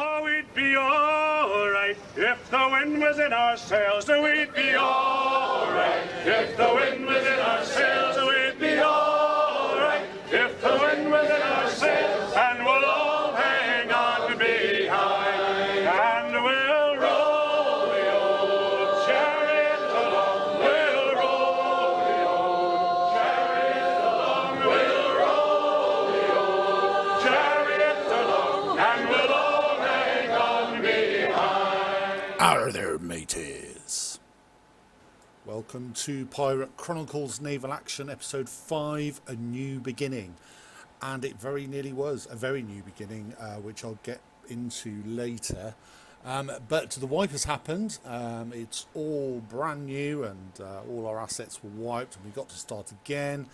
Oh, we'd be all right if the wind was in our sails. We'd be all right if the wind was in our sails. We'd be all right if the wind was in our sails. And we'll all hang on behind, and we'll roll the old chariot along. We'll roll the old chariot along. We'll roll the old chariot along, and we'll all hang on behind. Are there, mateys? Welcome to Pirate Chronicles Naval Action Episode 5, A New Beginning. And it very nearly was a very new beginning, which I'll get into later. But the wipe has happened. It's all brand new, and all our assets were wiped, and we got to start again.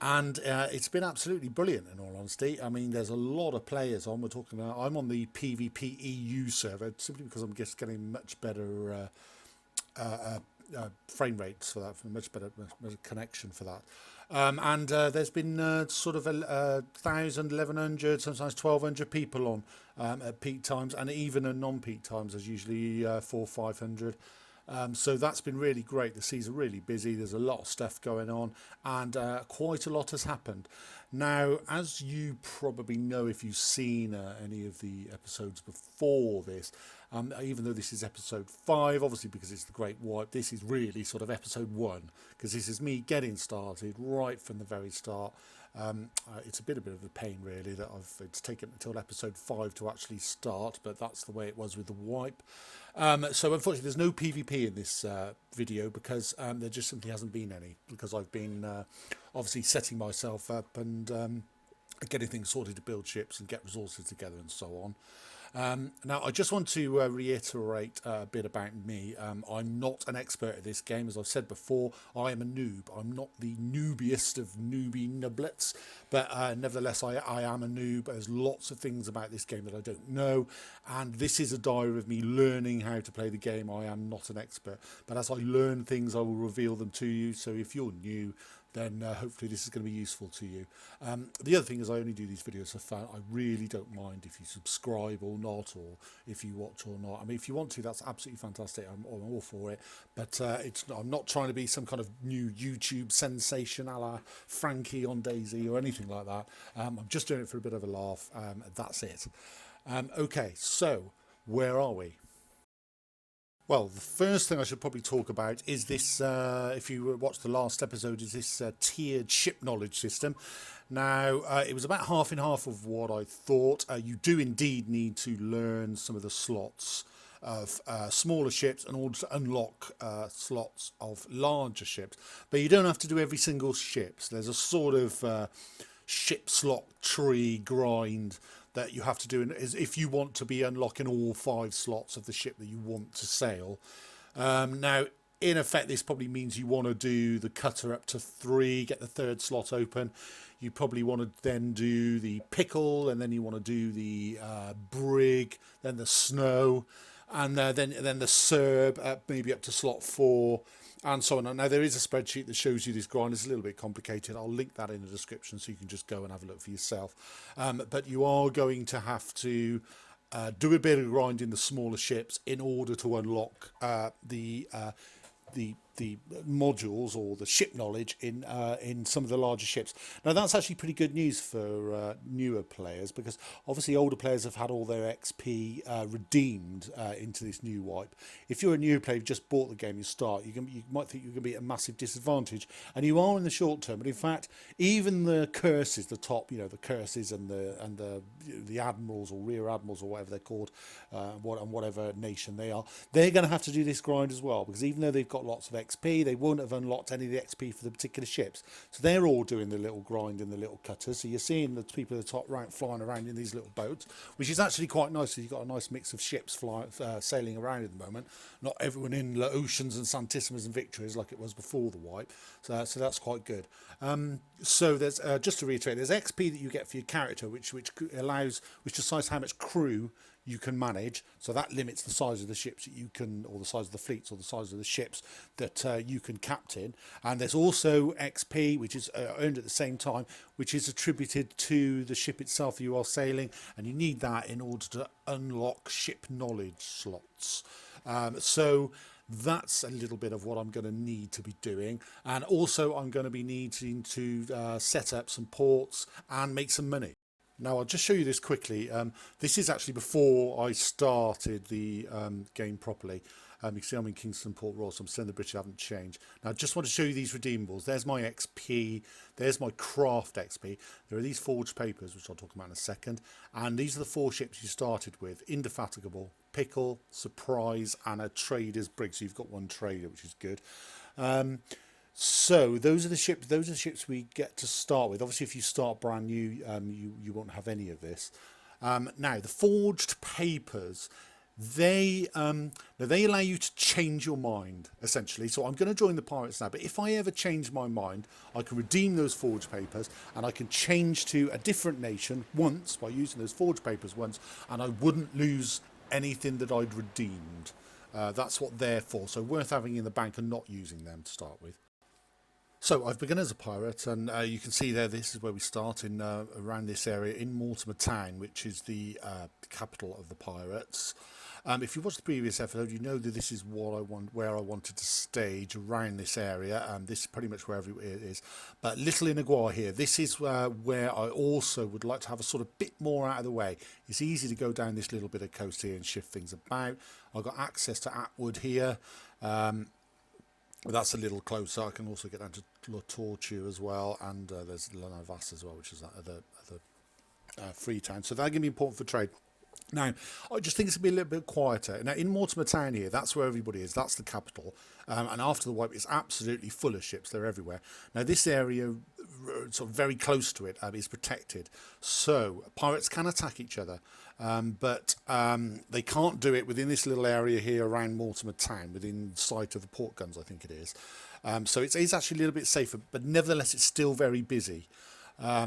And it's been absolutely brilliant, in all honesty. I mean, there's a lot of players on. I'm on the PvP EU server, simply because I'm just getting much better frame rates for that, much better connection for that. And there's been sort of 1,000, 1,100, sometimes 1,200 people on at peak times, and even at non-peak times there's usually 400, 500. So that's been really great. The seas are really busy. There's a lot of stuff going on, and quite a lot has happened. Now, as you probably know if you've seen any of the episodes before this, even though this is episode 5, obviously because it's the Great Wipe, this is really sort of episode 1, because this is me getting started right from the very start. It's a bit of a pain really that it's taken until episode 5 to actually start, but that's the way it was with the wipe. So unfortunately there's no PvP in this video because there just simply hasn't been any, because I've been obviously setting myself up and getting things sorted to build ships and get resources together and so on. Now, I just want to reiterate a bit about me. I'm not an expert at this game. As I've said before, I am a noob. I'm not the noobiest of newbie nublets, but nevertheless, I am a noob. There's lots of things about this game that I don't know, and this is a diary of me learning how to play the game. I am not an expert, but as I learn things, I will reveal them to you. So if you're new, then hopefully this is going to be useful to you. The other thing is I only do these videos for fun. I really don't mind if you subscribe or not, or if you watch or not. I mean, if you want to, that's absolutely fantastic. I'm all for it. But I'm not trying to be some kind of new YouTube sensation a la Frankie on Daisy or anything like that. I'm just doing it for a bit of a laugh. That's it. Okay, so where are we? Well, the first thing I should probably talk about is this, if you watched the last episode, is this tiered ship knowledge system. Now, it was about half and half of what I thought. You do indeed need to learn some of the slots of smaller ships and also unlock slots of larger ships. But you don't have to do every single ship. So there's a sort of ship slot tree grind that you have to do is if you want to be unlocking all 5 slots of the ship that you want to sail. Now, in effect, this probably means you want to do the cutter up to 3, get the 3rd slot open. You probably want to then do the pickle, and then you want to do the brig, then the snow, and then the serb, maybe up to slot 4. And so on. Now, there is a spreadsheet that shows you this grind. It's a little bit complicated. I'll link that in the description so you can just go and have a look for yourself. But you are going to have to do a bit of grind in the smaller ships in order to unlock the modules or the ship knowledge in some of the larger ships. Now, that's actually pretty good news for newer players, because obviously older players have had all their XP redeemed into this new wipe. If you're a new player, you've just bought the game, you start, you might think you're going to be at a massive disadvantage, and you are in the short term. But in fact, even the curses, the top, the curses and the admirals or rear admirals or whatever they're called, whatever nation they are, they're going to have to do this grind as well, because even though they've got lots of XP, they won't have unlocked any of the XP for the particular ships. So they're all doing the little grind in the little cutters. So you're seeing the people at the top rank flying around in these little boats, which is actually quite nice. So you've got a nice mix of ships sailing around at the moment. Not everyone in the Oceans and Santissimas and Victories like it was before the wipe. So that's quite good. So there's just to reiterate, there's XP that you get for your character, which decides how much crew you can manage. So that limits the size of the ships that you can, or the size of the fleets, or the size of the ships that you can captain. And there's also XP, which is earned at the same time, which is attributed to the ship itself you are sailing, and you need that in order to unlock ship knowledge slots. So that's a little bit of what I'm going to need to be doing, and also I'm going to be needing to set up some ports and make some money. Now I'll just show you this quickly. This is actually before I started the game properly. You can see I'm in Kingston Port Royal, so I'm still in the British, I haven't changed. Now I just want to show you these redeemables. There's my XP, there's my craft XP. There are these forged papers, which I'll talk about in a second. And these are the 4 ships you started with: Indefatigable, Pickle, Surprise, and a Trader's Brig. So you've got 1 trader, which is good. So those are the ships we get to start with. Obviously, if you start brand new, you won't have any of this. Now the forged papers, they allow you to change your mind, essentially. So I'm going to join the pirates now, but if I ever change my mind, I can redeem those forged papers, and I can change to a different nation once by using those forged papers once, and I wouldn't lose anything that I'd redeemed. That's what they're for, so worth having in the bank and not using them to start with. So I've begun as a pirate, and you can see there, this is where we start in around this area in Mortimer Town, which is the capital of the pirates. If you watched the previous episode, you know that this is where I wanted to stage, around this area. This is pretty much wherever it is. But Little Inagua here, this is where I also would like to have a sort of bit more out of the way. It's easy to go down this little bit of coast here and shift things about. I've got access to Atwood here. That's a little closer. I can also get down to La Tortue as well, and there's La Navas as well, which is that other free town. So that can be important for trade. Now, I just think it's going to be a little bit quieter. Now, in Mortimer Town here, that's where everybody is. That's the capital. And after the wipe, it's absolutely full of ships. They're everywhere. Now, this area, sort of very close to it, is protected. So, pirates can attack each other. But they can't do it within this little area here around Mortimer Town, within sight of the port guns, I think it is. So it's actually a little bit safer, but nevertheless, it's still very busy.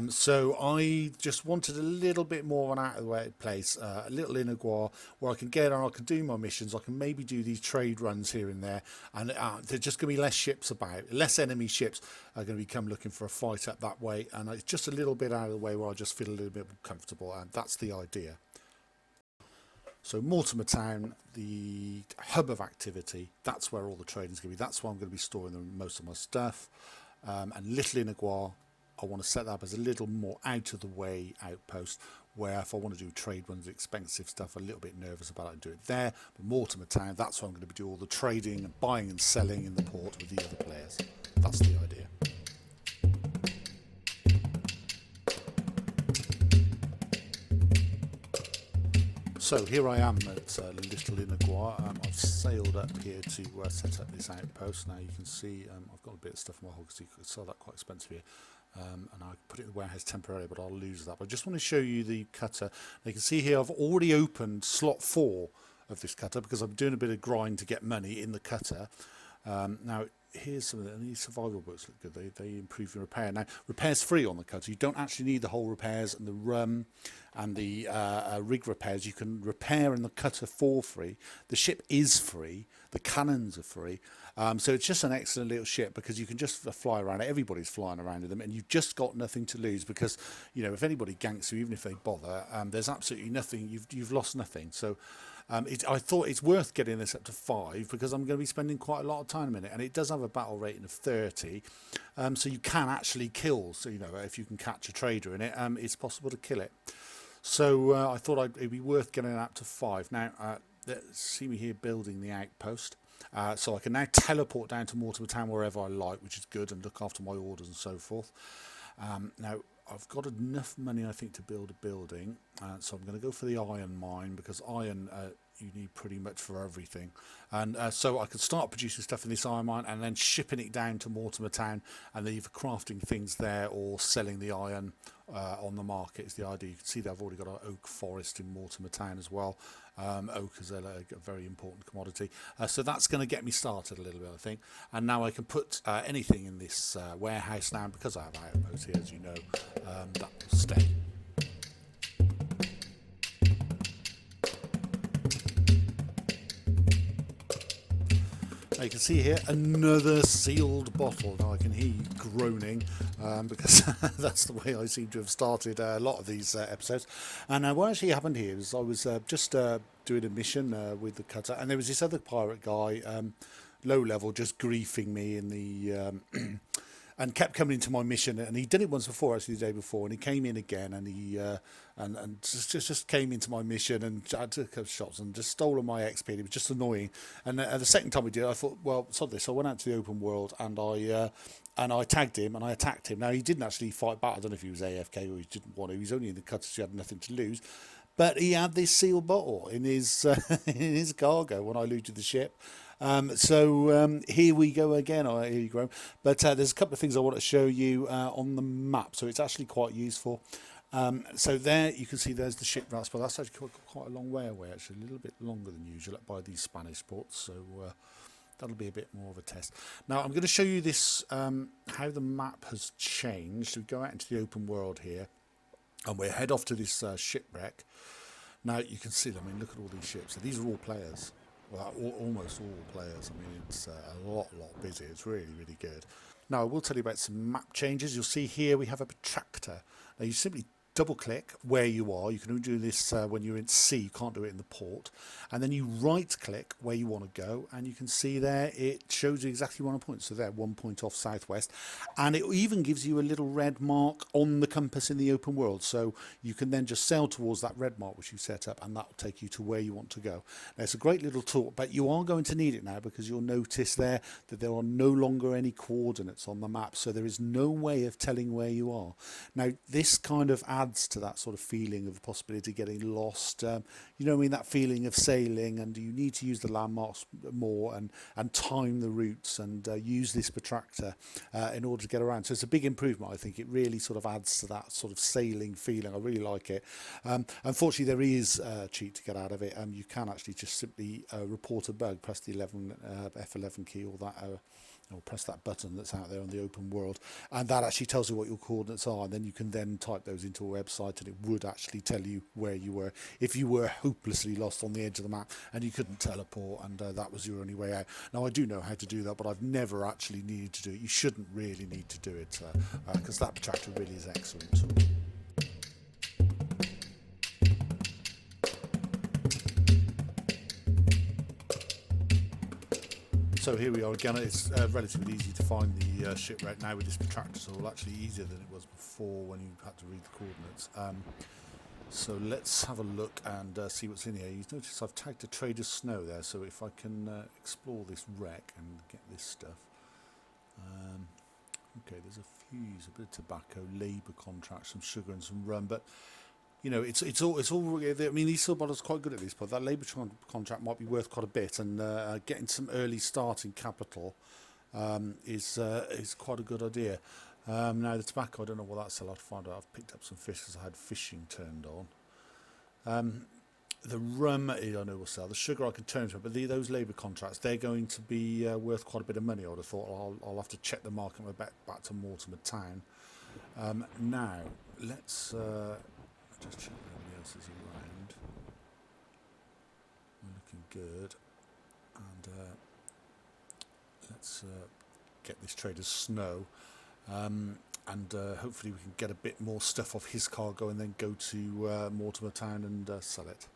So I just wanted a little bit more of an out of the way place, a little Inagua, where I can get on, I can do my missions, I can maybe do these trade runs here and there, and there's just going to be less ships about, less enemy ships are going to come looking for a fight up that way, and it's just a little bit out of the way where I just feel a little bit more comfortable, and that's the idea. So Mortimer Town, the hub of activity, that's where all the trading is going to be. That's where I'm going to be storing most of my stuff. And Little Inagua, I want to set that up as a little more out of the way outpost, where if I want to do trade runs, expensive stuff, a little bit nervous about it, and do it there. But Mortimer Town, that's where I'm going to do all the trading and buying and selling in the port with the other players. That's the idea. So here I am at Little Inagua. I've sailed up here to set up this outpost. Now you can see I've got a bit of stuff in my hull because you could sell that quite expensive here. And I put it in the warehouse temporarily, but I'll lose that. But I just want to show you the cutter. Now you can see here I've already opened slot 4 of this cutter because I'm doing a bit of grind to get money in the cutter. Now here's some of the, these survival books look good. They improve your repair. Now repair's free on the cutter. You don't actually need the hull repairs and the rum and the rig repairs. You can repair in the cutter for free. The ship is free. The cannons are free. So it's just an excellent little ship because you can just fly around it. Everybody's flying around in them, and you've just got nothing to lose because, you know, if anybody ganks you, even if they bother, there's absolutely nothing. You've lost nothing. So I thought it's worth getting this up to 5 because I'm going to be spending quite a lot of time in it, and it does have a battle rating of 30. So you can actually kill. So, you know, if you can catch a trader in it, it's possible to kill it. So I thought it'd be worth getting it up to 5. Now, see me here building the outpost. So I can now teleport down to Mortimer Town wherever I like, which is good, and look after my orders and so forth. Now, I've got enough money, I think, to build a building. So I'm going to go for the iron mine because iron you need pretty much for everything. And so I could start producing stuff in this iron mine and then shipping it down to Mortimer Town, and then either crafting things there or selling the iron on the market is the idea. You can see that I've already got an oak forest in Mortimer Town as well. Oak is a very important commodity. So that's going to get me started a little bit, I think. And now I can put anything in this warehouse now, because I have outposts here, as you know, that will stay. Now you can see here another sealed bottle. Now I can hear you groaning because that's the way I seem to have started a lot of these episodes. And what actually happened here is I was just doing a mission with the cutter, and there was this other pirate guy, low level, just griefing me in the and kept coming into my mission. And he'd done it once before, actually the day before, and he came in again, and he and just came into my mission, and I took a couple of shots and just stole my XP. It was just annoying. And the second time we did, I thought, well, sod this. I went out to the open world, and I tagged him and I attacked him. Now he didn't actually fight back. I don't know if he was AFK or he didn't want to. He was only in the cutter, so he had nothing to lose. But he had this sealed bottle in his in his cargo when I looted the ship. So here we go again. I hear you, Graham. But there's a couple of things I want to show you on the map, so it's actually quite useful. So there you can see there's the shipwrights, but that's actually quite a long way away, actually, a little bit longer than usual by these Spanish ports. So that'll be a bit more of a test. Now I'm going to show you this how the map has changed. We go out into the open world here, and we head off to this shipwreck. Now you can see, I mean, look at all these ships. So these are all players. Well, almost all players. I mean, it's a lot busy. It's really, really good. Now, I will tell you about some map changes. You'll see here we have a protractor. Now, you simply double click where you are. You can only do this when you're in sea. You can't do it in the port. And then you right click where you want to go, and you can see there it shows you exactly 1 point. So there, 1 point off southwest, and it even gives you a little red mark on the compass in the open world. So you can then just sail towards that red mark which you set up, and that will take you to where you want to go. Now, it's a great little tool, but you are going to need it now, because you'll notice there that there are no longer any coordinates on the map, so there is no way of telling where you are. Now, this kind of adds to that sort of feeling of the possibility of getting lost. You know, I mean, that feeling of sailing, and you need to use the landmarks more and time the routes, and use this protractor in order to get around. So it's a big improvement, I think. It really sort of adds to that sort of sailing feeling. I really like it. Unfortunately, there is a cheat to get out of it. You can actually just simply report a bug, press the F11 key, or that or press that button that's out there on the open world, and that actually tells you what your coordinates are, and then you can then type those into a website, and it would actually tell you where you were if you were hopelessly lost on the edge of the map and you couldn't teleport, and that was your only way out. Now, I do know how to do that, but I've never actually needed to do it. You shouldn't really need to do it, because that protractor really is excellent. So here we are again. It's relatively easy to find the shipwreck now with this protractor, so actually easier than it was before when you had to read the coordinates. So let's have a look and see what's in here. You notice I've tagged a Trader's Snow there, so if I can explore this wreck and get this stuff. Okay, there's a fuse, a bit of tobacco, labour contracts, some sugar and some rum, but you know, it's all. I mean, these silver bottles are quite good at this point. That labour contract might be worth quite a bit, and getting some early starting capital is quite a good idea. Now the tobacco, I don't know what that's. I'll have to find out. I've picked up some fish because I had fishing turned on. The rum, I know will sell. The sugar I can turn to, but those labour contracts, they're going to be worth quite a bit of money. I would have thought. I'll have to check the market when we're back to Mortimer Town. Now let's. Just check nobody else is around. We're looking good, and let's get this Trader's Snow, and hopefully we can get a bit more stuff off his cargo and then go to Mortimer Town and sell it.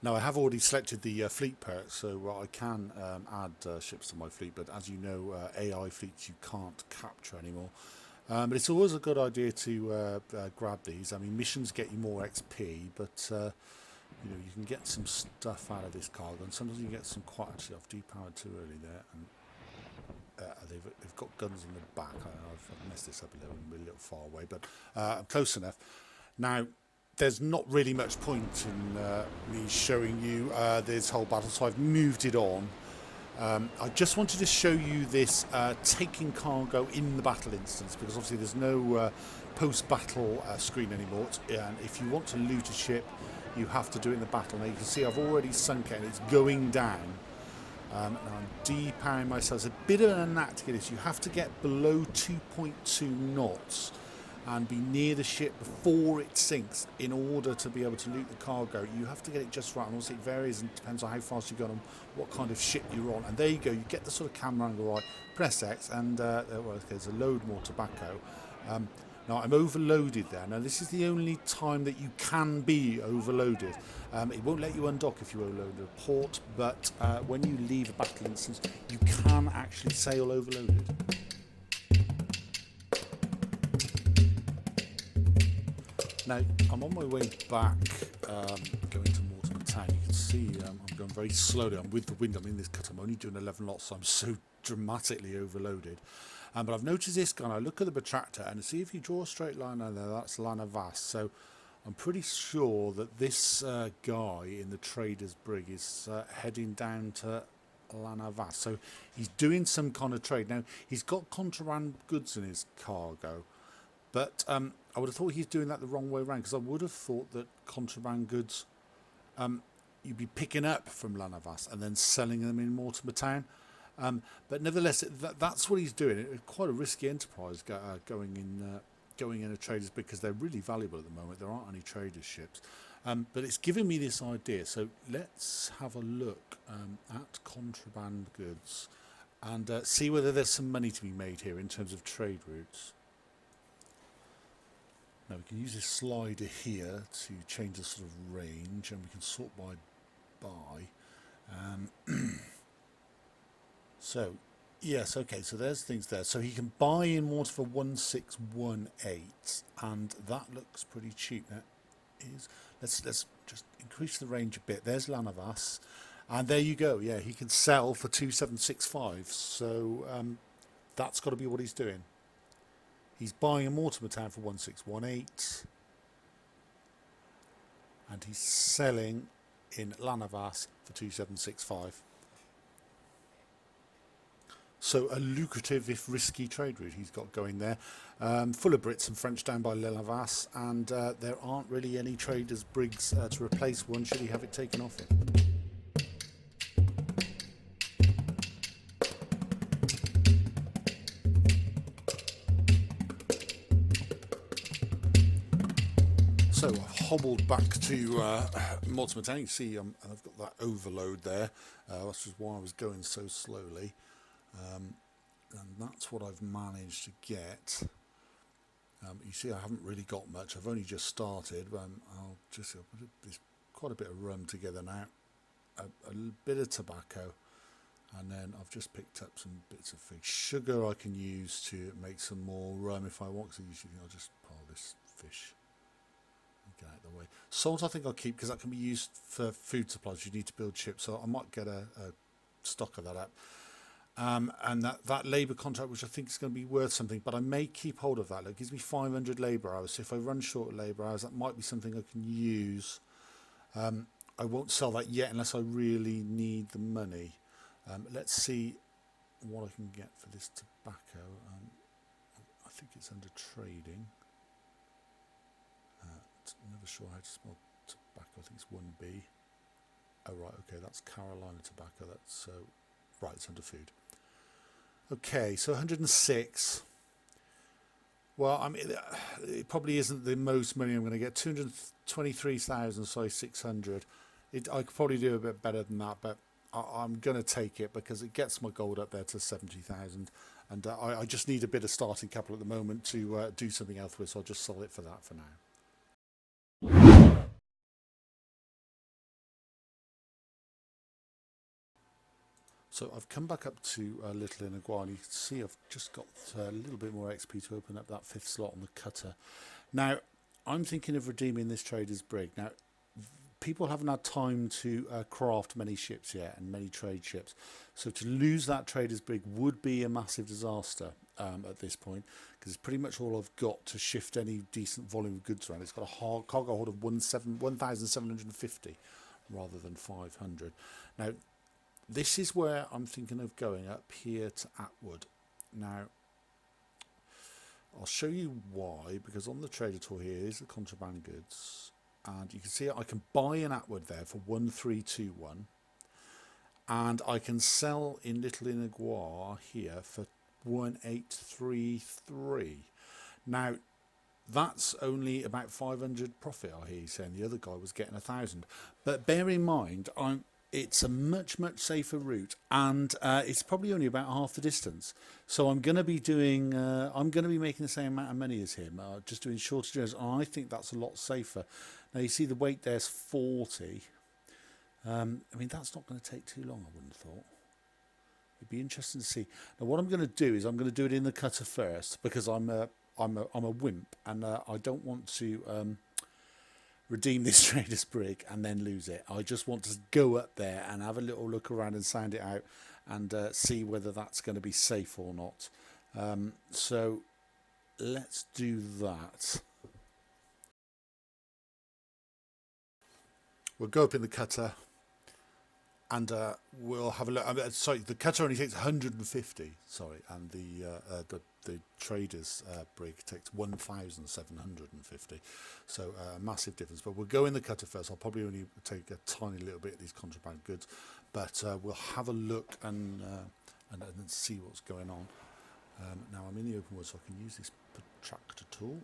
Now, I have already selected the fleet perk, so I can add ships to my fleet, but as you know, AI fleets you can't capture anymore. But it's always a good idea to grab these. I mean, missions get you more XP, but you know, you can get some stuff out of this cargo, and sometimes you get some quite. Actually, I've depowered too early there, and they've got guns in the back. I've messed this up a little far away, but I'm close enough. Now, there's not really much point in me showing you this whole battle, so I've moved it on. I just wanted to show you this taking cargo in the battle instance, because obviously there's no post-battle screen anymore, and if you want to loot a ship you have to do it in the battle. Now you can see I've already sunk it and it's going down. Now I'm de-powering myself. It's a bit of a knack to get this. You have to get below 2.2 knots and be near the ship before it sinks in order to be able to loot the cargo. You have to get it just right, and obviously it varies and depends on how fast you go and what kind of ship you're on. And there you go, you get the sort of camera angle right, press X, and there's a load more tobacco. Now I'm overloaded there. Now this is the only time that you can be overloaded. It won't let you undock if you overload a port, but when you leave a battle instance, you can actually sail overloaded. Now I'm on my way back, going to Mortimer Town. You can see I'm going very slowly. I'm with the wind. I'm in this cut. I'm only doing 11 knots, so I'm so dramatically overloaded. But I've noticed this guy, and I look at the protractor, and see if you draw a straight line on there, that's Naval. So I'm pretty sure that this guy in the trader's brig is heading down to Naval. So he's doing some kind of trade. Now, he's got contraband goods in his cargo, but I would have thought he's doing that the wrong way around, because I would have thought that contraband goods you'd be picking up from Naval and then selling them in Mortimer Town. But nevertheless, that's what he's doing. It's quite a risky enterprise going in a trader's, because they're really valuable at the moment. There aren't any traders' ships, but it's given me this idea. So let's have a look at contraband goods and see whether there's some money to be made here in terms of trade routes. Now we can use this slider here to change the sort of range, and we can sort by buy. So, yes, okay, so there's things there. So he can buy in water for 1618, and that looks pretty cheap. That is, let's just increase the range a bit. There's Lanavas, and there you go. Yeah, he can sell for 2765. So that's got to be what he's doing. He's buying a Mortimer Town for 1618, and he's selling in Lanavas for 2765. So a lucrative, if risky, trade route he's got going there. Full of Brits and French down by Lanavas, and there aren't really any traders' brigs to replace one should he have it taken off him. So I've hobbled back to Mortimer Town. You see I've got that overload there. That's just why I was going so slowly. And that's what I've managed to get. You see I haven't really got much. I've only just started, but I'll put this, quite a bit of rum together now, a bit of tobacco, and then I've just picked up some bits of fish. Sugar I can use to make some more rum if I want, so usually I'll just pile this fish and get out of the way. Salt I think I'll keep, because that can be used for food supplies. You need to build ships, so I might get a stock of that up. And that labour contract, which I think is going to be worth something, but I may keep hold of that. It gives me 500 labour hours, so if I run short of labour hours, that might be something I can use. I won't sell that yet unless I really need the money. Let's see what I can get for this tobacco. I think it's under trading. Never sure how to spell tobacco. I think it's 1B. Oh right, okay, that's Carolina tobacco. That's right, it's under food. Okay, so 106. Well, I mean, it probably isn't the most money I'm going to get. 223,000, sorry, 600. I could probably do a bit better than that, but I'm going to take it because it gets my gold up there to 70,000. And I just need a bit of starting capital at the moment to do something else with, so I'll just sell it for that for now. So I've come back up to Little Inagua, and you can see I've just got a little bit more XP to open up that 5th slot on the cutter. Now, I'm thinking of redeeming this trader's brig. Now, people haven't had time to craft many ships yet, and many trade ships. So to lose that trader's brig would be a massive disaster. at this point, because it's pretty much all I've got to shift any decent volume of goods around. It's got a cargo hold of 1,750 rather than 500. Now, this is where I'm thinking of going up here to Atwood. Now, I'll show you why, because on the trader tour here is the contraband goods, and you can see I can buy an Atwood there for 1321, and I can sell in Little Inagua here for 1833. Now, that's only about 500 profit, I hear you saying. The other guy was getting 1,000. But bear in mind, it's a much safer route, and it's probably only about half the distance. So I'm going to be doing, I'm going to be making the same amount of money as him, just doing shorter journeys. I think that's a lot safer. Now you see the weight there's 40. I mean, that's not going to take too long, I wouldn't have thought. It'd be interesting to see. Now what I'm going to do is I'm going to do it in the cutter first, because I'm a wimp, and I don't want to redeem this trader's brig and then lose it. I just want to go up there and have a little look around and sound it out, and see whether that's going to be safe or not. So let's do that. We'll go up in the cutter, and we'll have a look. Sorry, the cutter only takes 150. Sorry, and the trader's brig takes 1,750. So a massive difference. But we'll go in the cutter first. I'll probably only take a tiny little bit of these contraband goods, but we'll have a look and see what's going on. Now I'm in the open wood, so I can use this protractor tool,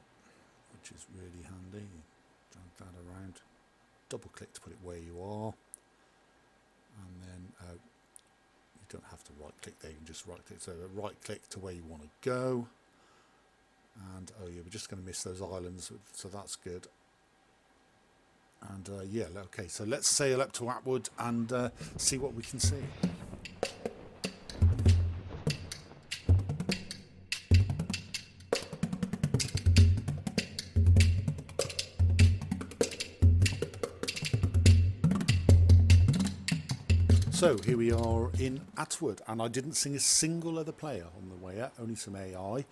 which is really handy. Drag that around. Double click to put it where you are, and then you don't have to right click there, you can just right click, so right click to where you want to go, and oh yeah, we're just going to miss those islands, so that's good. And yeah, okay, so let's sail up to Atwood and see what we can see. So here we are in Atwood, and I didn't sing a single other player on the way out, only some AI.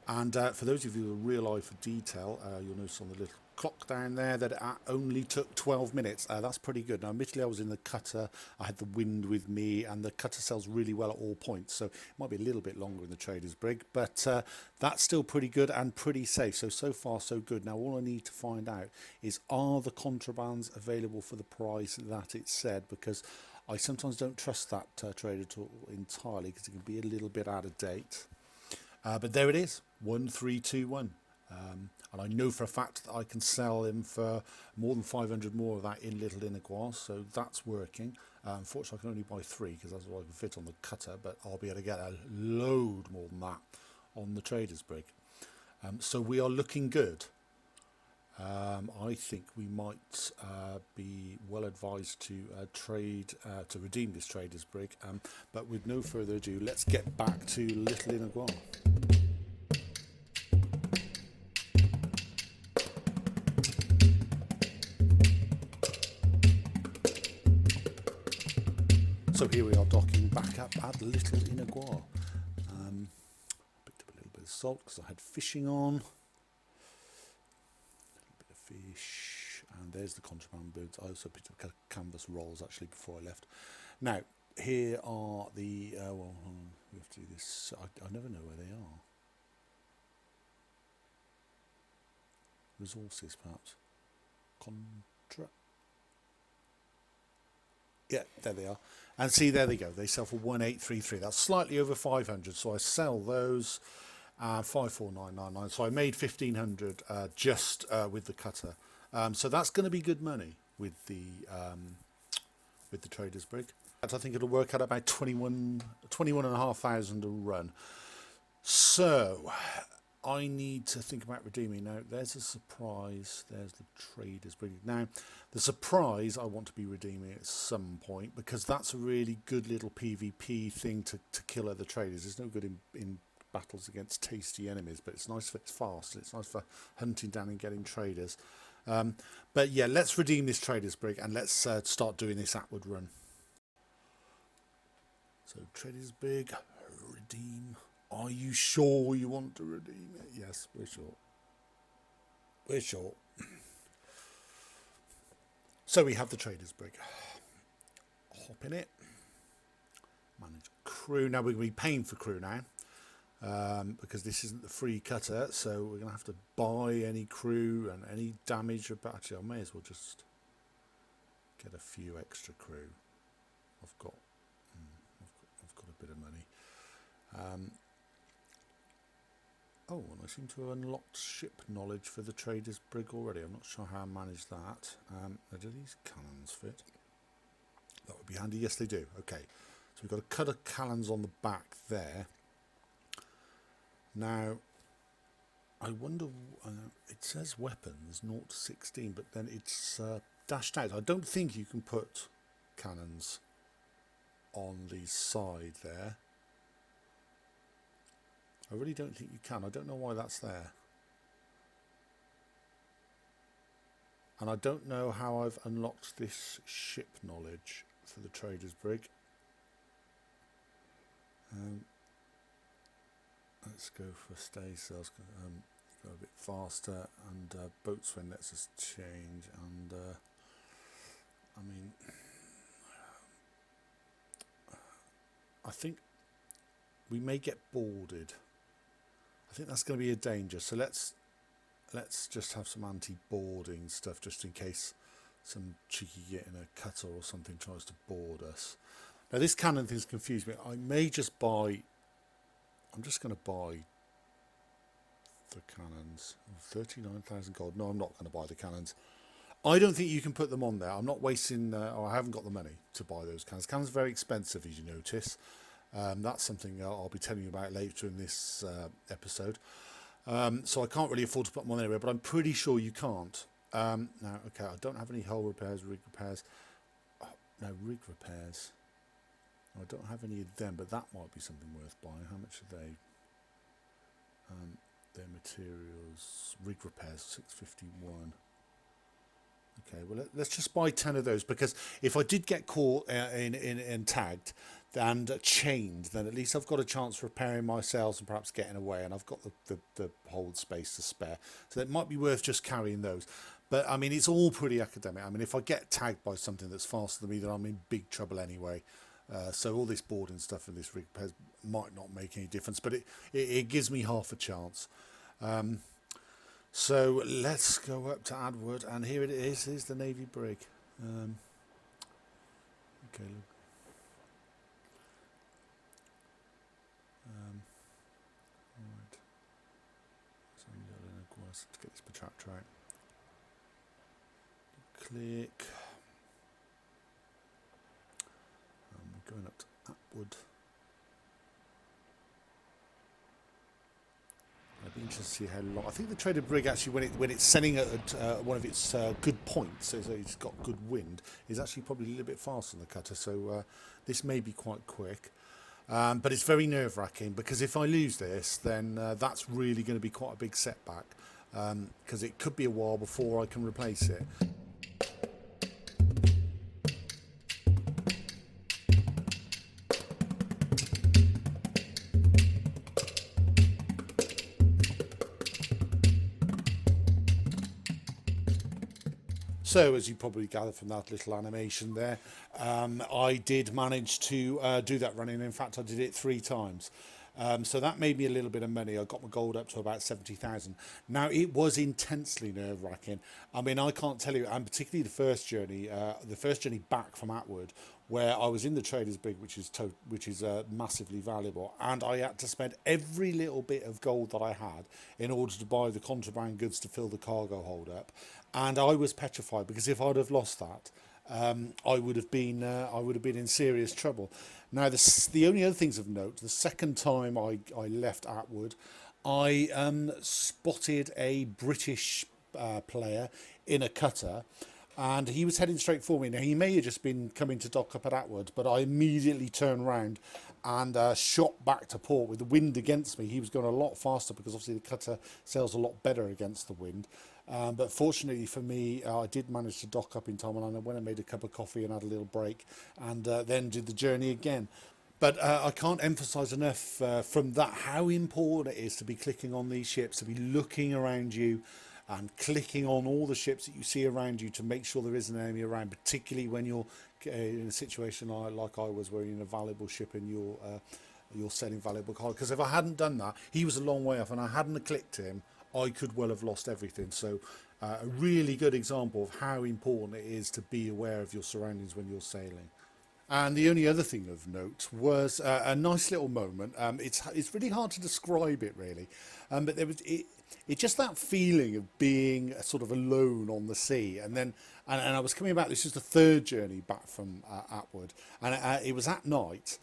And for those of you who are real eye for detail, you'll notice on the little clock down there that it only took 12 minutes. That's pretty good. Now, admittedly, I was in the cutter, I had the wind with me, and the cutter sells really well at all points, so it might be a little bit longer in the trader's brig, but that's still pretty good and pretty safe. So far, so good. Now, all I need to find out is, are the contrabands available for the price that it said? Because I sometimes don't trust that trader tool entirely, because it can be a little bit out of date. But there it is, 1321. And I know for a fact that I can sell him for more than 500 more of that in Little Inagua, so that's working. Unfortunately, I can only buy 3 because that's what I can fit on the cutter, but I'll be able to get a load more than that on the trader's brig. So we are looking good. I think we might be well advised to to redeem this trader's brig. But with no further ado, let's get back to Little Inagua. So here we are docking back up at Little Inagua. Picked up a little bit of salt because I had fishing on. Fish, and there's the contraband boots. I also picked up canvas rolls actually before I left. Now here are the well, we have to do this. I never know where they are. Resources, perhaps. Contra. Yeah, there they are. And see, there they go. They sell for 1833. That's slightly over 500. So I sell those. 54999. So I made 1500 just with the cutter. So that's going to be good money with the trader's brig. I think it'll work out about 21,500 a run. So I need to think about redeeming. Now there's a surprise. There's the trader's brig. Now the surprise I want to be redeeming at some point, because that's a really good little PvP thing to kill other traders. It's no good in battles against tasty enemies, but it's nice for it's fast. It's nice for hunting down and getting traders. But yeah, let's redeem this trader's brig and let's start doing this Atwood run. So trader's brig, redeem. Are you sure you want to redeem it? Yes, we're sure. We're sure. So we have the trader's brig. Hop in it. Manage crew. Now we're going to be paying for crew now. Because this isn't the free cutter, so we're going to have to buy any crew and any damage. Actually, I may as well just get a few extra crew. I've got a bit of money. Oh, and I seem to have unlocked ship knowledge for the trader's brig already. I'm not sure how I managed that. Now, do these cannons fit? That would be handy. Yes, they do. Okay, so we've got a cut of cannons on the back there. Now, I wonder, it says weapons 0 to 16, but then it's dashed out. I don't think you can put cannons on the side there. I really don't think you can. I don't know why that's there. And I don't know how I've unlocked this ship knowledge for the trader's brig. Let's go for stay sails, go a bit faster, and boatswain lets us change, and I mean, I think we may get boarded. I think that's going to be a danger, so let's just have some anti-boarding stuff just in case some cheeky git in a cutter or something tries to board us. Now this cannon thing's confused me. I may just buy, I'm just going to buy the cannons. 39,000 gold. No, I'm not going to buy the cannons. I don't think you can put them on there. I'm not wasting, or I haven't got the money to buy those cannons. Cannons are very expensive, as you notice. That's something I'll be telling you about later in this episode. So I can't really afford to put them on anywhere, but I'm pretty sure you can't. Now, okay, I don't have any hull repairs, rig repairs. No, rig repairs. I don't have any of them, but that might be something worth buying. How much are they? Their materials, rig repairs, 651. Okay, well, let's just buy 10 of those, because if I did get caught in tagged and chained, then at least I've got a chance of repairing my sails and perhaps getting away, and I've got the hold space to spare. So it might be worth just carrying those. But, I mean, it's all pretty academic. I mean, if I get tagged by something that's faster than me, then I'm in big trouble anyway. So all this boarding stuff and this rig repairs might not make any difference, but it gives me half a chance. So let's go up to Adwood, and here it is. Here's the Navy brig. Okay, look. Right. So let's get this protractor out. Click. We're going up to Atwood. I'd be interested to see how long. I think the trader brig actually, when it's sending at one of its good points, so it's got good wind, is actually probably a little bit faster than the cutter. So this may be quite quick, but it's very nerve-wracking, because if I lose this, then that's really going to be quite a big setback, because it could be a while before I can replace it. So, as you probably gather from that little animation there, I did manage to do that running. In fact, I did it 3 times. So that made me a little bit of money. I got my gold up to about 70,000. Now, it was intensely nerve-wracking. I mean, I can't tell you, and particularly the first journey back from Atwood, where I was in the trader's brig, which is massively valuable, and I had to spend every little bit of gold that I had in order to buy the contraband goods to fill the cargo hold up. And I was petrified, because if I'd have lost that, I would have been in serious trouble. Now, the only other things of note: the second time I left Atwood, I spotted a British player in a cutter, and he was heading straight for me. Now, he may have just been coming to dock up at Atwood, but I immediately turned round and shot back to port with the wind against me. He was going a lot faster, because obviously the cutter sails a lot better against the wind. But fortunately for me, I did manage to dock up in time, and I went and made a cup of coffee and had a little break, and then did the journey again. But I can't emphasize enough from that how important it is to be clicking on these ships, to be looking around you and clicking on all the ships that you see around you to make sure there is an enemy around, particularly when you're in a situation like I was, where you're in a valuable ship and you're selling valuable cargo. Because if I hadn't done that, he was a long way off and I hadn't have clicked him, I could well have lost everything. So a really good example of how important it is to be aware of your surroundings when you're sailing. And the only other thing of note was a nice little moment. It's really hard to describe it really, but there was it just that feeling of being sort of alone on the sea. And then and I was coming back. This is the third journey back from Atwood, and it was at night.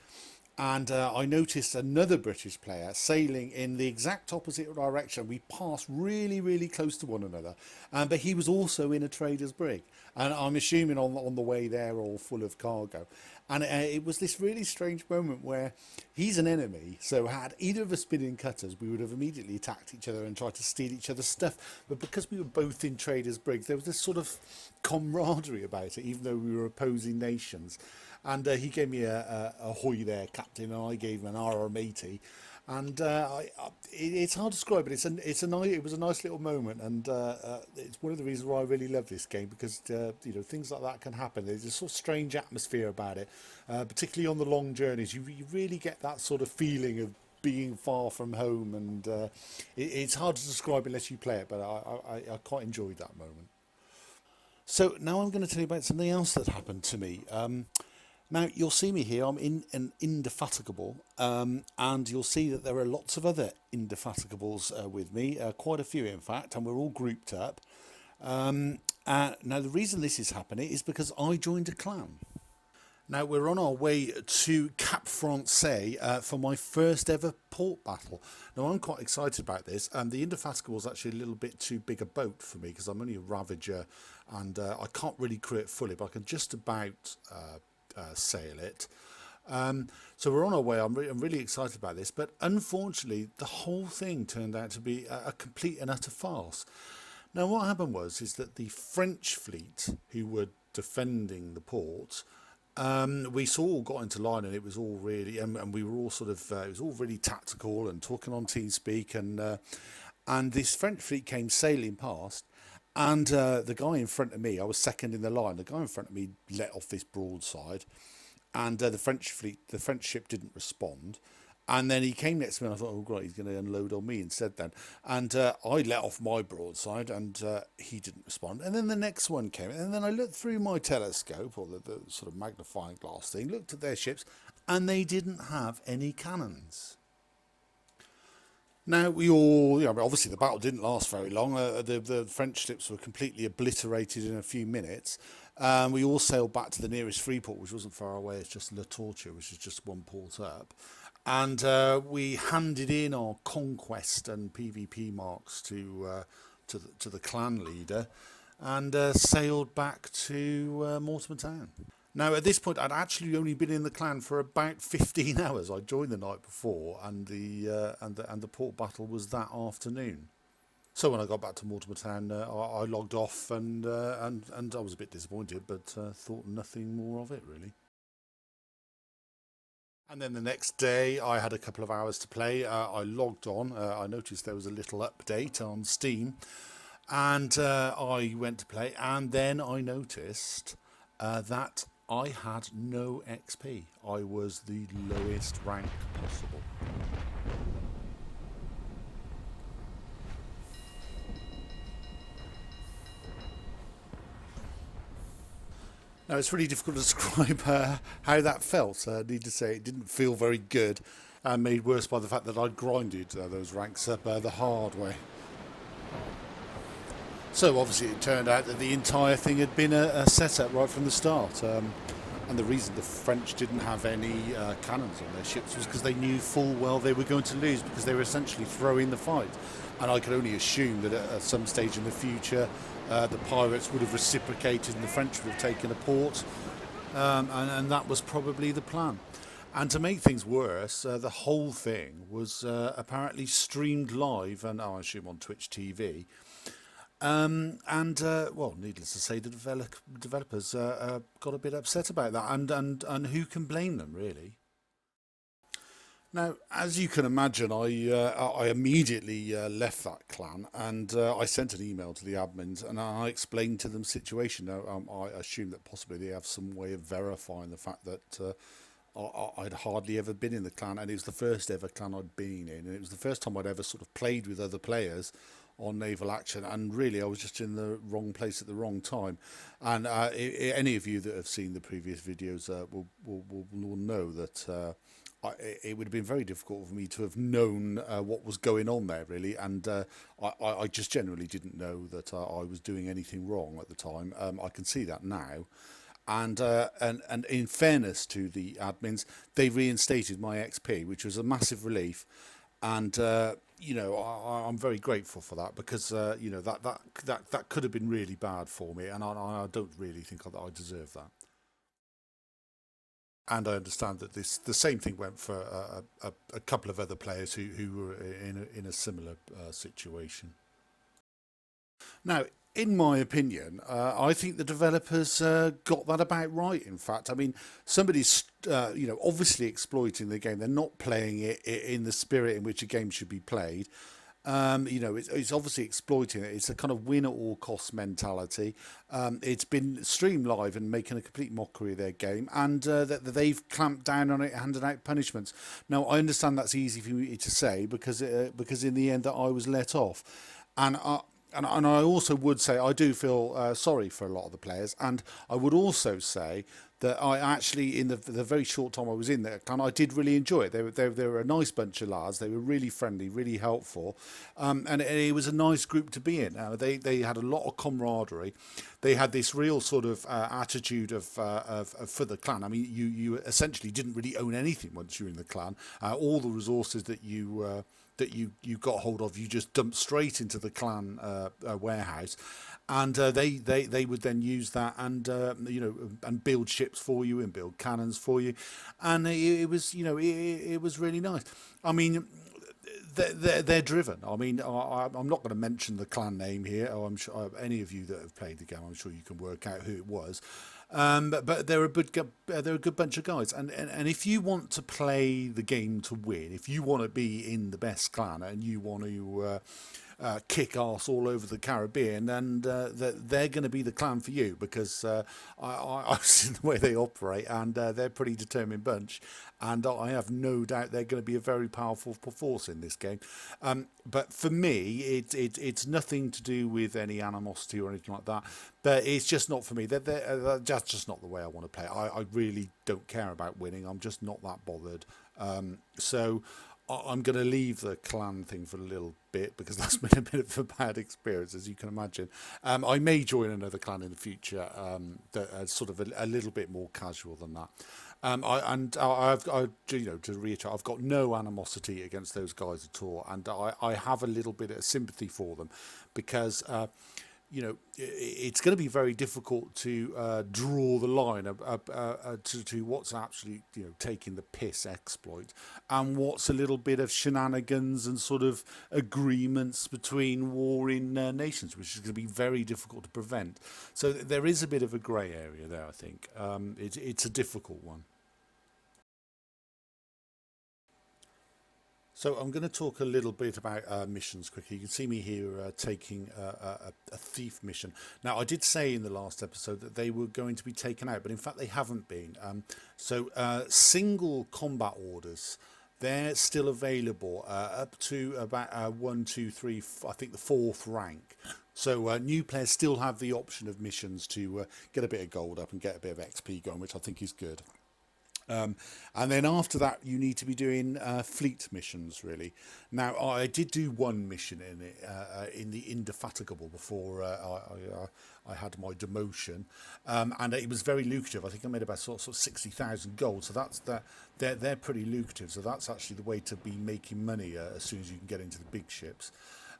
And I noticed another British player sailing in the exact opposite direction. We passed really, really close to one another, but he was also in a trader's brig. And I'm assuming on the way there, all full of cargo. And it was this really strange moment where he's an enemy. So had either of us been in cutters, we would have immediately attacked each other and tried to steal each other's stuff. But because we were both in traders' brigs, there was this sort of camaraderie about it, even though we were opposing nations. And he gave me a hoy there, Captain, and I gave him an RR matey. And it's hard to describe, but it was a nice little moment, and it's one of the reasons why I really love this game, because things like that can happen. There's a sort of strange atmosphere about it, particularly on the long journeys. You really get that sort of feeling of being far from home, and it's hard to describe unless you play it. But I quite enjoyed that moment. So now I'm going to tell you about something else that happened to me. Now, you'll see me here, I'm in an Indefatigable, and you'll see that there are lots of other Indefatigables with me, quite a few in fact, and we're all grouped up. Now, the reason this is happening is because I joined a clan. Now, we're on our way to Cap-Francais for my first ever port battle. Now, I'm quite excited about this, and the Indefatigable is actually a little bit too big a boat for me, because I'm only a Ravager, and I can't really crew it fully, but I can just about sail it. So we're on our way. I'm really excited about this, but unfortunately the whole thing turned out to be a complete and utter farce. Now what happened is that the French fleet, who were defending the port, we all got into line, and it was all really and we were all sort of it was all really tactical and talking on TeamSpeak, and this French fleet came sailing past. And the guy in front of me, I was second in the line, the guy in front of me let off this broadside, and the French ship didn't respond. And then he came next to me, and I thought, oh, great, he's going to unload on me instead then. And I let off my broadside, and he didn't respond. And then the next one came, and then I looked through my telescope, or the sort of magnifying glass thing, looked at their ships, and they didn't have any cannons. Now, we all, obviously the battle didn't last very long. The French ships were completely obliterated in a few minutes. We all sailed back to the nearest free port, which wasn't far away. It's just La Torture, which is just one port up. And we handed in our conquest and PvP marks to the clan leader, and sailed back to Mortimer Town. Now, at this point, I'd actually only been in the clan for about 15 hours. I joined the night before, and the port battle was that afternoon. So when I got back to Mortimer Town, I logged off, and I was a bit disappointed, but thought nothing more of it really. And then the next day, I had a couple of hours to play. I logged on. I noticed there was a little update on Steam, and I went to play. And then I noticed that I had no XP. I was the lowest rank possible. Now, it's really difficult to describe how that felt. I need to say it didn't feel very good, and made worse by the fact that I'd grinded those ranks up the hard way. So obviously it turned out that the entire thing had been a setup right from the start. And the reason the French didn't have any cannons on their ships was because they knew full well they were going to lose, because they were essentially throwing the fight. And I could only assume that at some stage in the future the pirates would have reciprocated and the French would have taken a port, and that was probably the plan. And to make things worse, the whole thing was apparently streamed live, and I assume on Twitch TV. Well, needless to say, the developers got a bit upset about that, and who can blame them, really? Now, as you can imagine, I immediately left that clan, and I sent an email to the admins and I explained to them the situation. Now, I assume that possibly they have some way of verifying the fact that I'd hardly ever been in the clan, and it was the first ever clan I'd been in, and it was the first time I'd ever sort of played with other players on naval action, and really I was just in the wrong place at the wrong time. And any of you that have seen the previous videos will know that it would have been very difficult for me to have known what was going on there, really, and I just generally didn't know that I was doing anything wrong at the time. I can see that now. And in fairness to the admins, they reinstated my XP, which was a massive relief. And I'm very grateful for that, because that could have been really bad for me, and I don't really think that I deserve that. And I understand that the same thing went for a couple of other players who were in a similar situation. Now, in my opinion, I think the developers got that about right. In fact, I mean, somebody's obviously exploiting the game. They're not playing it in the spirit in which a game should be played. It's obviously exploiting it. It's a kind of win at all costs mentality. It's been streamed live and making a complete mockery of their game, and that they've clamped down on it, handed out punishments. Now, I understand that's easy for me to say, because in the end that I was let off, and I also would say I do feel sorry for a lot of the players, and I would also say that I actually, in the very short time I was in there, and I did really enjoy it. They were a nice bunch of lads. They were really friendly, really helpful, and it was a nice group to be in. They had a lot of camaraderie. They had this real sort of attitude of for the clan. I mean, you essentially didn't really own anything once you were in the clan. All the resources that you got hold of, you just dumped straight into the clan warehouse, and they would then use that and and build ships for you and build cannons for you, and it was it was really nice. I mean, they're driven. I mean, I'm not going to mention the clan name here. I'm sure any of you that have played the game, I'm sure you can work out who it was. But they're they're a good bunch of guys, and if you want to play the game to win, if you want to be in the best clan and you want to kick ass all over the Caribbean, and they're going to be the clan for you, because I've seen the way they operate, and they're a pretty determined bunch, and I have no doubt they're going to be a very powerful force in this game. But for me, it's nothing to do with any animosity or anything like that. But it's just not for me. That's just not the way I want to play. I really don't care about winning. I'm just not that bothered. So I'm going to leave the clan thing for a little bit, because that's been a bit of a bad experience, as you can imagine. I may join another clan in the future, that sort of a little bit more casual than that. To reiterate, I've got no animosity against those guys at all, and I have a little bit of sympathy for them, because it's going to be very difficult to draw the line to what's actually taking the piss exploit, and what's a little bit of shenanigans and sort of agreements between warring nations, which is going to be very difficult to prevent. So there is a bit of a grey area there, I think. It's a difficult one. So I'm going to talk a little bit about missions quickly. You can see me here taking a thief mission. Now, I did say in the last episode that they were going to be taken out, but in fact they haven't been. So single combat orders, they're still available up to about 1, 2, 3, I think the 4th rank. So new players still have the option of missions to get a bit of gold up and get a bit of XP going, which I think is good. And then after that, you need to be doing fleet missions, really. Now, I did do one mission in it, in the Indefatigable, before I had my demotion, and it was very lucrative. I think I made about sort of 60,000 gold, so they're pretty lucrative. So that's actually the way to be making money as soon as you can get into the big ships.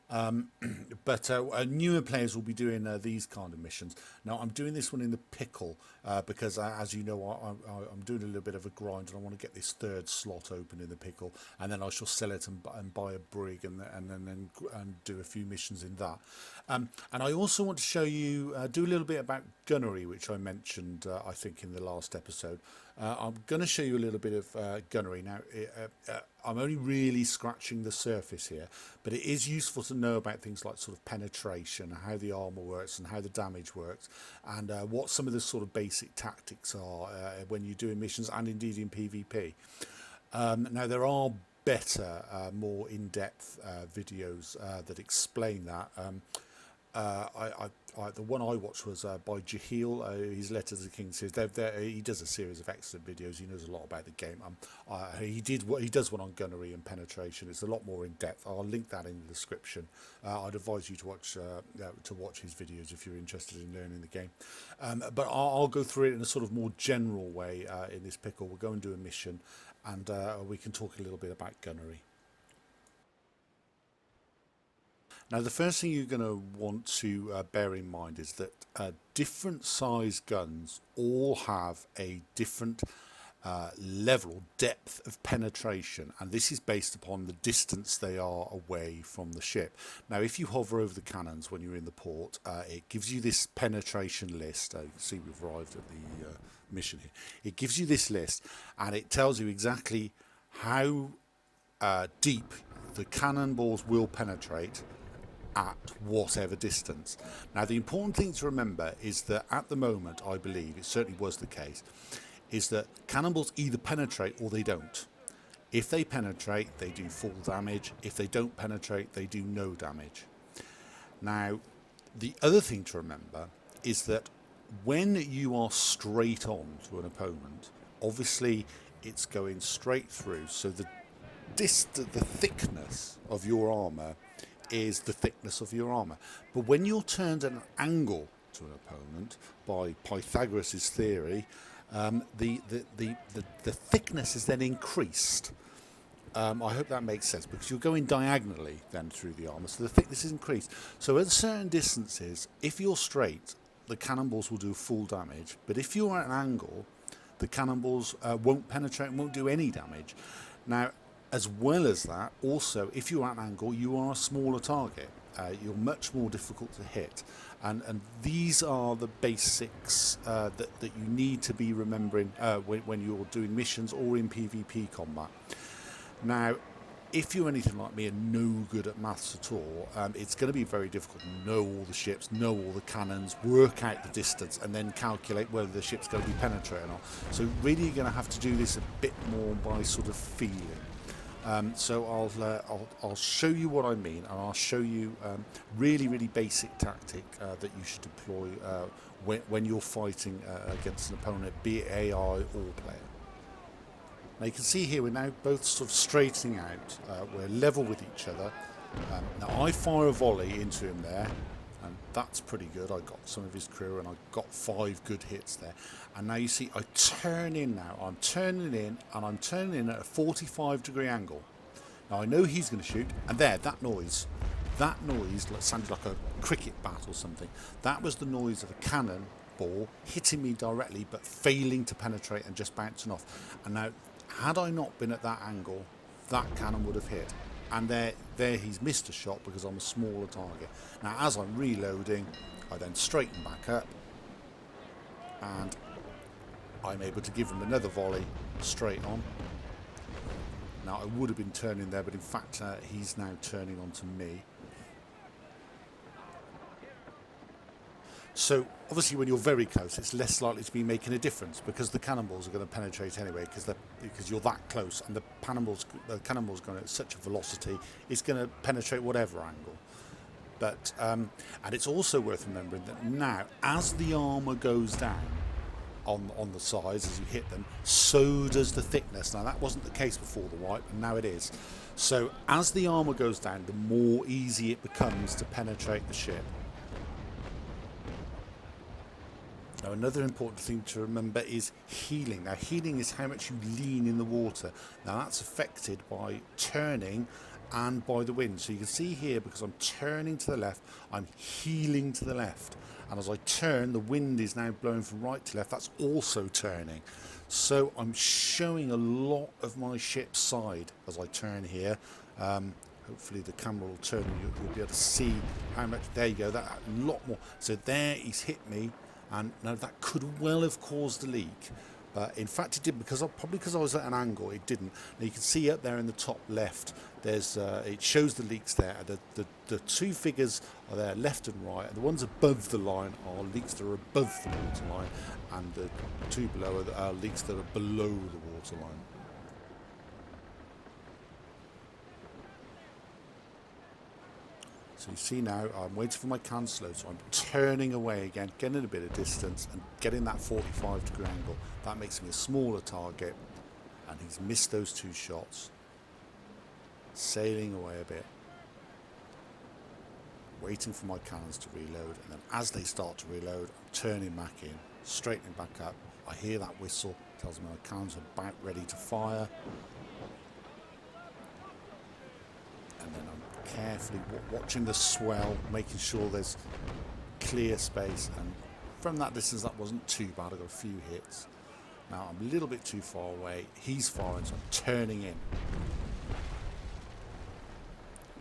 But newer players will be doing these kind of missions. Now, I'm doing this one in the pickle because, as you know, I'm doing a little bit of a grind, and I want to get this 3rd slot open in the pickle, and then I shall sell it and buy a brig, and do a few missions in that. And I also want to show you, do a little bit about gunnery, which I mentioned, I think, in the last episode. I'm going to show you a little bit of gunnery. Now, I'm only really scratching the surface here, but it is useful to know about things like sort of penetration, how the armour works and how the damage works, and what some of the sort of basic tactics are when you're doing missions and indeed in PvP. Now, there are better, more in-depth videos that explain that. The one I watched was by Jeheil, his Letters of the King series. He does a series of excellent videos. He knows a lot about the game. He does one on gunnery and penetration. It's a lot more in depth. I'll link that in the description. I'd advise you to watch his videos if you're interested in learning the game. But I'll go through it in a sort of more general way in this pickle. We'll go and do a mission, and we can talk a little bit about gunnery. Now, the first thing you're going to want to bear in mind is that different size guns all have a different level or depth of penetration, and this is based upon the distance they are away from the ship. Now, if you hover over the cannons when you're in the port, it gives you this penetration list. You can see we've arrived at the mission here. It gives you this list, and it tells you exactly how deep the cannonballs will penetrate at whatever distance. Now, the important thing to remember is that at the moment, I believe, it certainly was the case, is that cannonballs either penetrate or they don't. If they penetrate, they do full damage. If they don't penetrate, they do no damage. Now, the other thing to remember is that when you are straight on to an opponent, obviously it's going straight through, so the thickness of your armour is the thickness of your armour. But when you're turned at an angle to an opponent by Pythagoras' theory, the thickness is then increased. I hope that makes sense, because you're going diagonally then through the armour, so the thickness is increased. So at certain distances, if you're straight, the cannonballs will do full damage, but if you're at an angle, the cannonballs won't penetrate and won't do any damage. Now, as well as that, also, if you're at an angle, you are a smaller target. You're much more difficult to hit. And these are the basics that you need to be remembering when you're doing missions or in PvP combat. Now, if you're anything like me and no good at maths at all, it's going to be very difficult to know all the ships, know all the cannons, work out the distance, and then calculate whether the ship's going to be penetrating or not. So really you're going to have to do this a bit more by sort of feeling. So I'll show you what I mean, and I'll show you really basic tactic that you should deploy when you're fighting against an opponent, be it AI or player. Now you can see here we're now both sort of straightening out. We're level with each other. Now I fire a volley into him there, and that's pretty good. I got some of his crew, and I got 5 good hits there. And now you see I turn in now. I'm turning in, and I'm turning in at a 45-degree angle. Now I know he's going to shoot, and there, that noise sounded like a cricket bat or something. That was the noise of a cannon ball hitting me directly, but failing to penetrate and just bouncing off. And now, had I not been at that angle, that cannon would have hit. And there he's missed a shot because I'm a smaller target. Now, as I'm reloading, I then straighten back up, and I'm able to give him another volley straight on. Now, I would have been turning there, but in fact, he's now turning onto me. So, obviously, when you're very close, it's less likely to be making a difference, because the cannonballs are going to penetrate anyway, because you're that close, and the cannonball's going at such a velocity, it's going to penetrate whatever angle. But and it's also worth remembering that now, as the armour goes down on the sides as you hit them, so does the thickness. Now, that wasn't the case before the wipe, and now it is. So as the armour goes down, the more easy it becomes to penetrate the ship. Now, another important thing to remember is healing. Now, healing is how much you lean in the water. Now, that's affected by turning and by the wind. So you can see here, because I'm turning to the left, I'm healing to the left. And as I turn, the wind is now blowing from right to left. That's also turning. So I'm showing a lot of my ship's side as I turn here. Hopefully the camera will turn and you'll be able to see how much. There you go, that a lot more. So there he's hit me. And now that could well have caused the leak, but in fact it didn't, probably because I was at an angle, it didn't. Now you can see up there in the top left, there's it shows the leaks there. The two figures are there, left and right, and the ones above the line are leaks that are above the waterline, and the two below are leaks that are below the waterline. So you see now, I'm waiting for my can slow, so I'm turning away again, getting a bit of distance and getting that 45-degree angle. That makes me a smaller target, and he's missed those two shots. Sailing away a bit, waiting for my cannons to reload, and then as they start to reload, I'm turning back in, straightening back up. I hear that whistle, tells me my cannons are about ready to fire. And then I'm carefully watching the swell, making sure there's clear space, and from that distance that wasn't too bad. I got a few hits. Now I'm a little bit too far away, he's firing, so I'm turning in.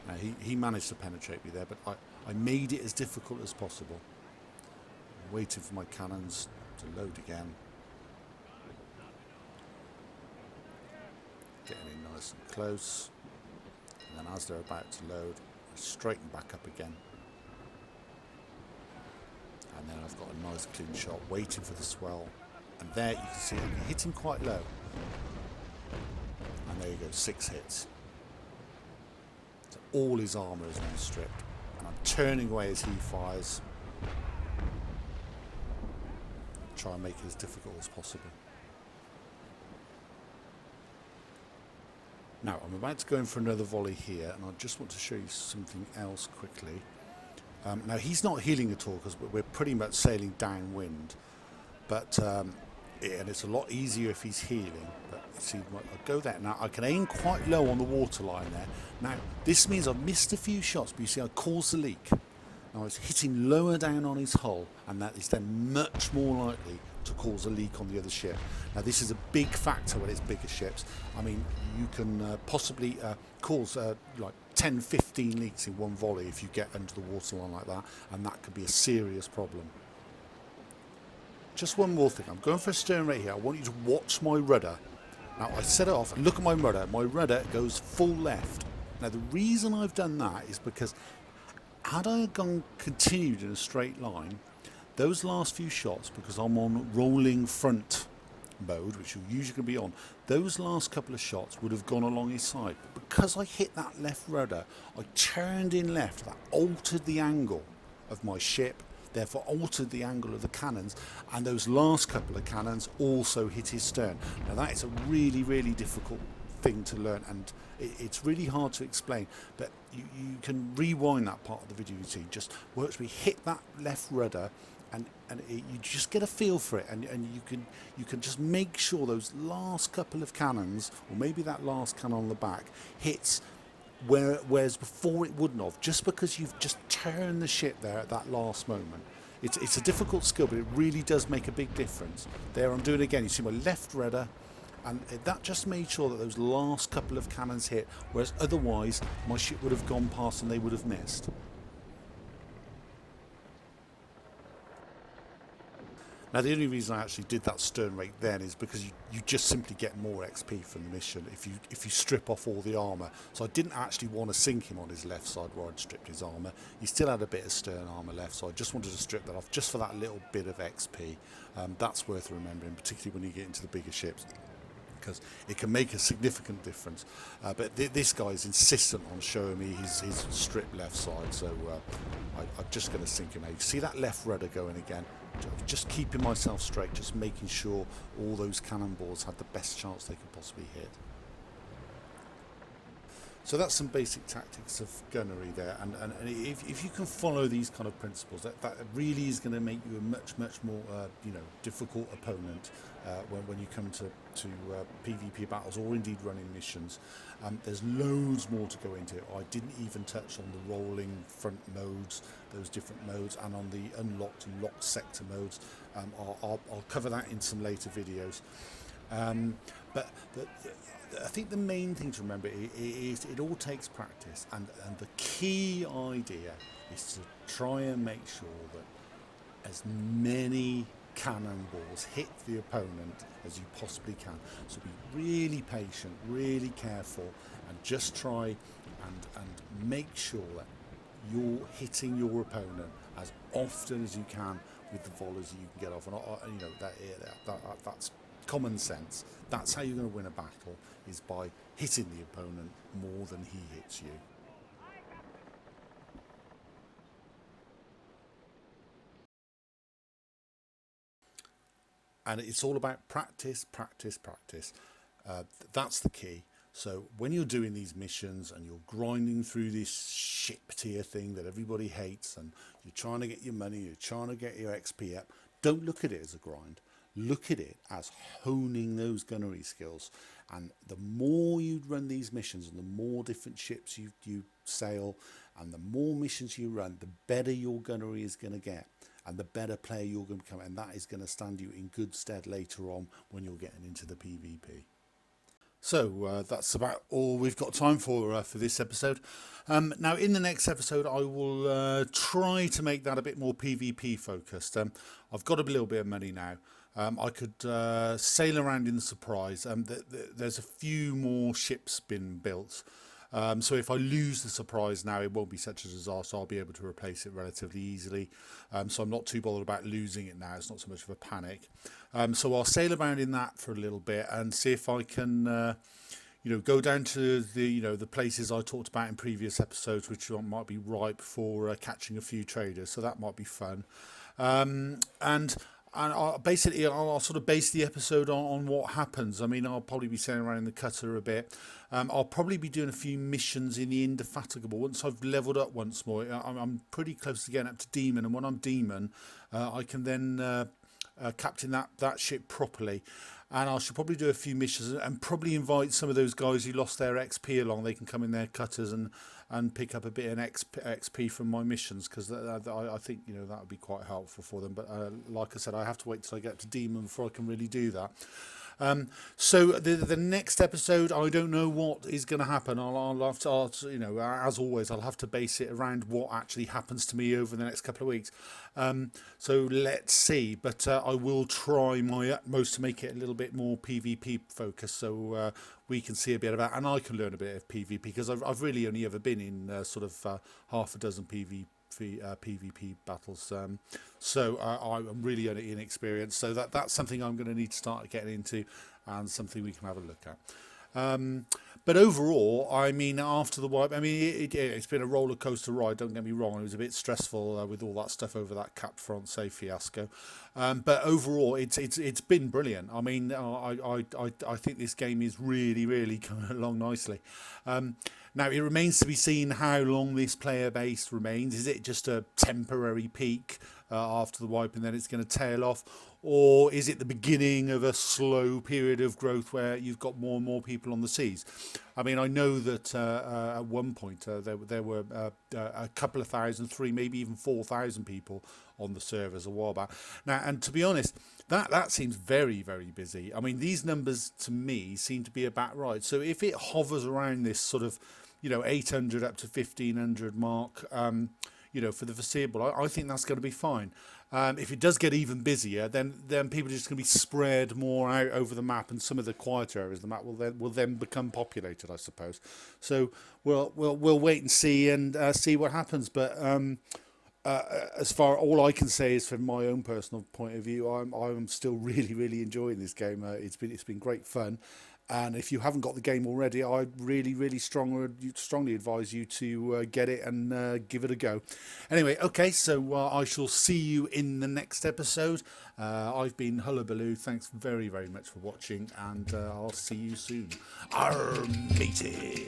Now he managed to penetrate me there, but I made it as difficult as possible. I'm waiting for my cannons to load again. Getting in nice and close. And then as they're about to load, I straighten back up again. And then I've got a nice clean shot, waiting for the swell. And there you can see I'm hitting quite low. And there you go, 6 hits. So all his armour is now stripped. And I'm turning away as he fires. Try and make it as difficult as possible. Now, I'm about to go in for another volley here, and I just want to show you something else quickly. Now, he's not healing at all because we're pretty much sailing downwind, but and it's a lot easier if he's healing. But see, I go there. Now, I can aim quite low on the waterline there. Now, this means I've missed a few shots, but you see I caused the leak. Now, I was hitting lower down on his hull, and that is then much more likely to cause a leak on the other ship. Now this is a big factor when it's bigger ships. I mean, you can possibly cause like 10-15 leaks in one volley if you get under the waterline like that, and that could be a serious problem. Just one more thing, I'm going for a stern rate here. I want you to watch my rudder. Now I set it off and look at my rudder goes full left. Now the reason I've done that is because had I continued in a straight line, those last few shots, because I'm on rolling front mode, which you're usually going to be on, those last couple of shots would have gone along his side. But because I hit that left rudder, I turned in left, that altered the angle of my ship, therefore altered the angle of the cannons, and those last couple of cannons also hit his stern. Now that is a really, really difficult thing to learn, and it's really hard to explain, but you can rewind that part of the video. You see, just works. We hit that left rudder, and you just get a feel for it, and you can just make sure those last couple of cannons, or maybe that last cannon on the back, hits whereas before it wouldn't have, just because you've just turned the ship there at that last moment. It's a difficult skill, but it really does make a big difference. There, I'm doing it again. You see my left rudder, and that just made sure that those last couple of cannons hit, whereas otherwise my ship would have gone past and they would have missed. Now the only reason I actually did that stern rate then is because you just simply get more XP from the mission if you strip off all the armour. So I didn't actually want to sink him on his left side where I'd stripped his armour. He still had a bit of stern armour left, so I just wanted to strip that off just for that little bit of XP. That's worth remembering, particularly when you get into the bigger ships, because it can make a significant difference. But this guy's insistent on showing me his stripped left side, so I'm just going to sink him out. You see that left rudder going again? Just keeping myself straight, just making sure all those cannonballs had the best chance they could possibly hit. So that's some basic tactics of gunnery there, and if you can follow these kind of principles, that really is going to make you a much more difficult opponent when you come to PvP battles or indeed running missions. There's loads more to go into it. I didn't even touch on the rolling front modes, those different modes, and on the unlocked and locked sector modes. I'll cover that in some later videos. But I think the main thing to remember is it all takes practice, and the key idea is to try and make sure that as many cannonballs hit the opponent as you possibly can. So be really patient, really careful, and just try and make sure that you're hitting your opponent as often as you can with the volleys you can get off. And you know that's common sense. That's how you're going to win a battle, is by hitting the opponent more than he hits you. And it's all about practice, practice, practice. That's the key. So when you're doing these missions and you're grinding through this ship tier thing that everybody hates, and you're trying to get your money, you're trying to get your XP up, don't look at it as a grind. Look at it as honing those gunnery skills. And the more you run these missions and the more different ships you sail and the more missions you run, the better your gunnery is going to get. And the better player you're going to become, and that is going to stand you in good stead later on when you're getting into the PvP. So that's about all we've got time for this episode. Now, in the next episode, I will try to make that a bit more PvP focused. I've got a little bit of money now. I could sail around in the Surprise. There's a few more ships been built. So if I lose the Surprise now, it won't be such a disaster. I'll be able to replace it relatively easily. So I'm not too bothered about losing it now. It's not so much of a panic. So I'll sail around in that for a little bit and see if I can, go down to the places I talked about in previous episodes, which might be ripe for catching a few traders. So that might be fun. And I'll sort of base the episode on what happens. I mean, I'll probably be sailing around in the cutter a bit. I'll probably be doing a few missions in the Indefatigable once I've leveled up once more. I'm pretty close to getting up to Demon, and when I'm Demon, I can then captain that ship properly. And I should probably do a few missions and probably invite some of those guys who lost their XP along. They can come in their cutters and pick up a bit of XP from my missions, because I think that would be quite helpful for them. But like I said, I have to wait till I get to Demon before I can really do that. So the next episode, I don't know what is going to happen. I'll have to, as always, I'll have to base it around what actually happens to me over the next couple of weeks. So let's see. But I will try my utmost to make it a little bit more PvP focused, so we can see a bit about, and I can learn a bit of PvP, because I've really only ever been in sort of half a dozen PvP battles, so I'm really only inexperienced, so that's something I'm going to need to start getting into, and something we can have a look at. But overall, I mean, after the wipe, I mean, it's been a roller coaster ride, don't get me wrong. It was a bit stressful with all that stuff over that Cap-Francais fiasco, but overall it's been brilliant. I mean, I think this game is really coming along nicely. Now, it remains to be seen how long this player base remains. Is it just a temporary peak after the wipe and then it's going to tail off? Or is it the beginning of a slow period of growth where you've got more and more people on the seas? I mean, I know that at one point there were a couple of thousand, 3, maybe even 4,000 people on the servers a while back. Now, and to be honest, that seems very for I mean, these numbers to me seem to be about right. So if it hovers around this sort of 800 up to 1,500 mark, for the foreseeable, I think that's going to be fine. If it does get even busier, then people are just going to be spread more out over the map, and some of the quieter areas of the map will then become populated, I suppose. So we'll wait and see see what happens. But as far all I can say is, from my own personal point of view, I'm still really enjoying this game. It's been great fun. And if you haven't got the game already, I really strongly advise you to get it and give it a go. Anyway, okay, so I shall see you in the next episode. I've been Hullabaloo. Thanks very much for watching, and I'll see you soon. Arr, matey.